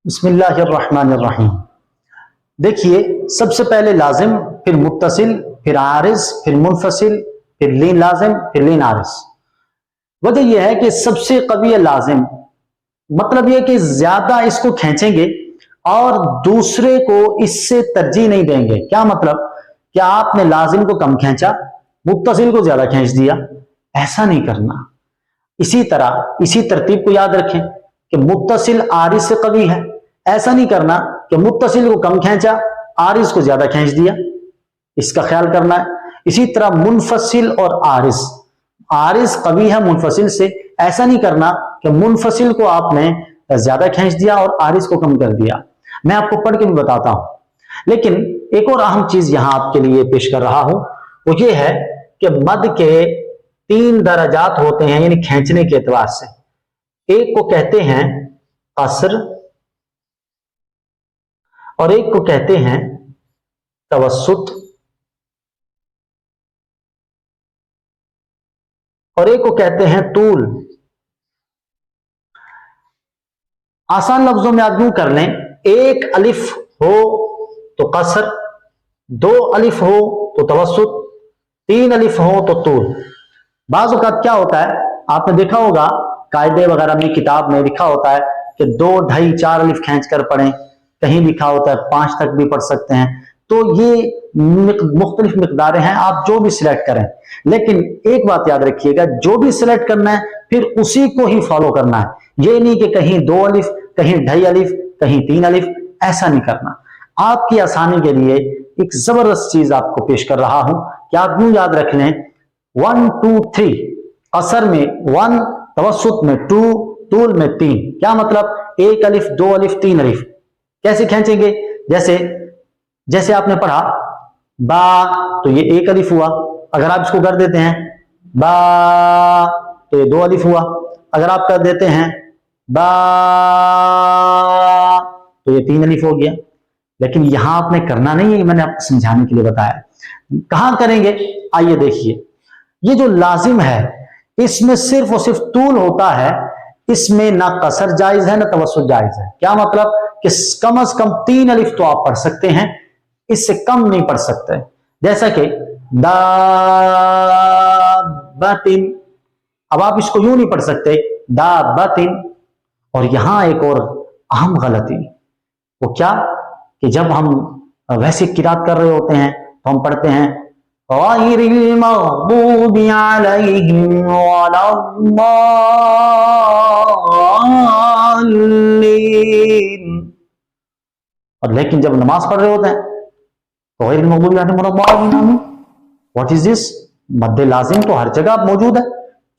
बिस्मिल्लाहिर्रहमानिर्रहीम। देखिए, सबसे पहले लाजिम, फिर मुत्तसिल, फिर आरिज, फिर मुनफसिल, फिर लीन लाजिम, फिर लीन आरिज। वजह यह है कि सबसे कवी लाजिम मतलब यह कि ज्यादा इसको खींचेंगे और दूसरे को इससे तरजीह नहीं देंगे। क्या मतलब कि आपने लाजिम को कम खींचा, मुत्तसिल को ज्यादा खींच दिया, ऐसा नहीं करना। इसी तरह इसी तरतीब को याद रखें कि मुत्तसिल आरिज से कवी है। ऐसा नहीं करना कि मुत्तसिल को कम खींचा, आरिज को ज्यादा खींच दिया, इसका ख्याल करना है। इसी तरह मुनफसिल और आरिज, आरिज कवी है मुनफसिल से, ऐसा नहीं करना कि मुनफसिल को आपने ज्यादा खींच दिया और आरिज को कम कर दिया। मैं आपको पढ़ के भी बताता हूं। लेकिन एक और अहम चीज यहां आपके लिए पेश कर रहा हूं, वो ये है कि मद के 3 दराजात होते हैं, यानी खींचने के एतबार से। एक को कहते हैं कसर और एक को कहते हैं तवस्सुत और एक को कहते हैं तूल। आसान लफ्जों में आप यूं कर लें, 1 अलिफ हो तो कसर, 2 अलिफ हो तो तवस्सुत, 3 अलिफ हो तो तूल। बाज़ औक़ात क्या होता है, आपने देखा होगा कायदे वगैरह में, किताब में लिखा होता है कि 2, 2.5, 4 अलिफ खींच कर पढ़ें, कहीं लिखा होता है 5 तक भी पढ़ सकते हैं। तो ये मुख्तलिफ मिकदारें हैं, आप जो भी सिलेक्ट करें। लेकिन एक बात याद रखिएगा, जो भी सिलेक्ट करना है फिर उसी को ही फॉलो करना है। ये नहीं कि कहीं 2 अलिफ, कहीं 2.5 अलिफ, कहीं 3 अलिफ, ऐसा नहीं करना। आपकी आसानी के लिए एक जबरदस्त चीज आपको पेश कर रहा हूं कि आप यूं याद रख लें, 1, 2, 3, असर में 1, तवस्सुत में 2, तूल में 3। क्या मतलब, 1 अलिफ, 2 अलिफ, 3 अलिफ। कैसे खींचेंगे? जैसे आपने पढ़ा बा, तो ये 1 अलिफ हुआ। अगर आप इसको कर देते हैं बा, तो ये 2 अलिफ हुआ। अगर आप कर देते हैं बा, तो ये 3 अलिफ हो गया। लेकिन यहां आपने करना नहीं है, मैंने आपको समझाने के लिए बताया। कहां करेंगे? आइए देखिए, ये जो लाजिम है इसमें सिर्फ और सिर्फ तूल होता है, इसमें ना कसर जायज है ना तवस्सुत जायज है। क्या मतलब कि कम से कम 3 अलिफ तो आप पढ़ सकते हैं, इससे कम नहीं पढ़ सकते। जैसा कि दाबातिन, अब आप इसको यूं नहीं पढ़ सकते दाबातिन। और यहां एक और अहम गलती, वो क्या कि जब हम वैसे किरात कर रहे होते हैं तो हम पढ़ते हैं गैरिल मग़दूबि अलैहिम वलद्दाल्लीन, और लेकिन जब नमाज पढ़ रहे होते हैं तो गैरिल मग़दूबि अलैहिम वलद्दाल्लीन। What is this? मद्द लाजिम तो हर जगह मौजूद है,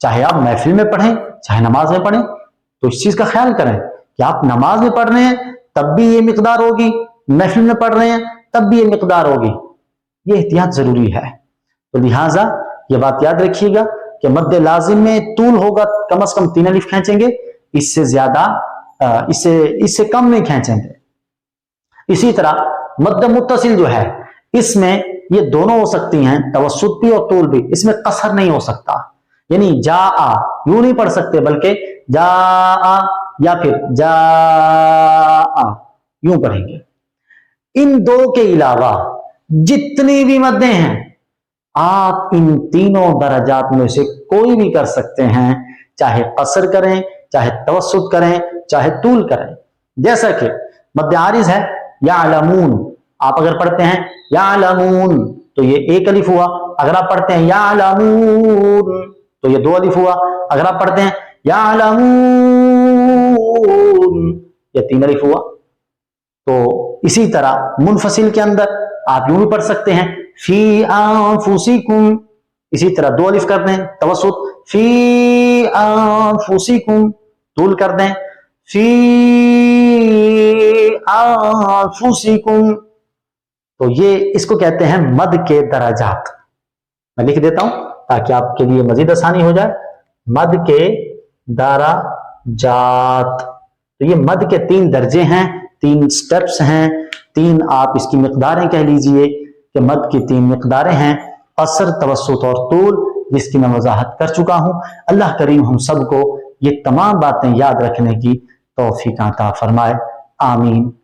चाहे आप महफिल में पढ़ें चाहे नमाज में पढ़ें। तो इस चीज का ख्याल करें कि आप नमाज में पढ़ रहे हैं तब भी ये मिकदार होगी, महफिल में पढ़ रहे हैं तब भी ये मिकदार होगी। ये एहतियात जरूरी है। तो लिहाजा ये बात याद रखिएगा कि मद्द लाजिम में तूल होगा, कम से कम 3 अलिफ खींचेंगे, इससे ज्यादा इससे कम नहीं खींचेंगे। इसी तरह मद्द मुत्तसिल जो है, इसमें ये दोनों हो सकती हैं, तवस्सुत भी और तूल भी। इसमें कसर नहीं हो सकता, यानी जा आ यूं नहीं पढ़ सकते, बल्कि जा आ या फिर जा आ यूं पढ़ेंगे। इन 2 के अलावा जितनी भी मद्दें हैं, आप इन तीनों दराजात में से कोई भी कर सकते हैं, चाहे कसर करें, चाहे तवस्सुत करें, चाहे तूल करें। जैसा कि मद्द आरिज है यालमून, आप अगर पढ़ते हैं यालमून तो ये 1 अलिफ हुआ। अगर आप पढ़ते हैं यालमून तो ये 2 अलिफ हुआ। अगर आप पढ़ते हैं यालमून ये 3 अलिफ हुआ। तो इसी तरह मुनफसिल के अंदर आप यूं भी पढ़ सकते हैं फी अनफुसिकुम, इसी तरह 2 अलिफ कर दें, तवस्सुत फी अनफुसिकुम, तूल कर दें फी अनफुसिकुम। तो ये इसको कहते हैं मद के दराजात। मैं लिख देता हूं ताकि आपके लिए मजीद आसानी हो जाए। मद के दराजात, तो ये मद के 3 दर्जे हैं, 3 स्टेप्स हैं, 3 आप इसकी मिकदारें कह लीजिए कि मद की 3 मिकदारें हैं, असर, तवस्सुत और तूल, जिसकी मैं वजाहत कर चुका हूं। अल्लाह करीम हम सबको ये तमाम बातें याद रखने की तौफीक अता फरमाए। آمین.